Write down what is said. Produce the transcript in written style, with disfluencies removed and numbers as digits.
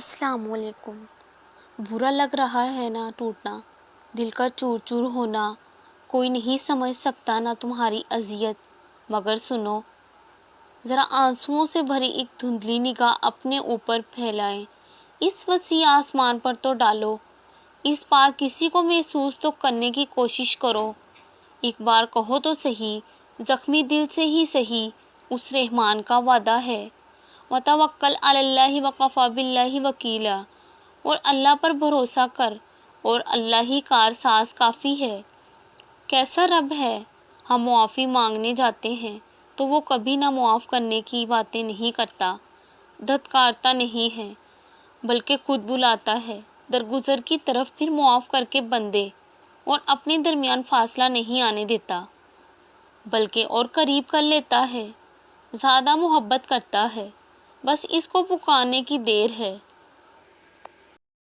السلام علیکم۔ برا لگ رہا ہے نا ٹوٹنا، دل کا چور چور ہونا، کوئی نہیں سمجھ سکتا نا تمہاری اذیت، مگر سنو ذرا آنسوؤں سے بھری ایک دھندلی نگاہ اپنے اوپر پھیلائیں، اس وسیع آسمان پر تو ڈالو، اس پار کسی کو محسوس تو کرنے کی کوشش کرو، ایک بار کہو تو صحیح، زخمی دل سے ہی صحیح، اس رحمان کا وعدہ ہے وتوکل علی اللہ وکفی باللہ وکیلا، اور اللہ پر بھروسہ کر اور اللہ ہی کار ساز کافی ہے۔ کیسا رب ہے، ہم معافی مانگنے جاتے ہیں تو وہ کبھی نہ معاف کرنے کی باتیں نہیں کرتا، دھتکارتا نہیں ہے، بلکہ خود بلاتا ہے درگزر کی طرف، پھر معاف کر کے بندے اور اپنے درمیان فاصلہ نہیں آنے دیتا، بلکہ اور قریب کر لیتا ہے، زیادہ محبت کرتا ہے، بس اس کو پکارنے کی دیر ہے۔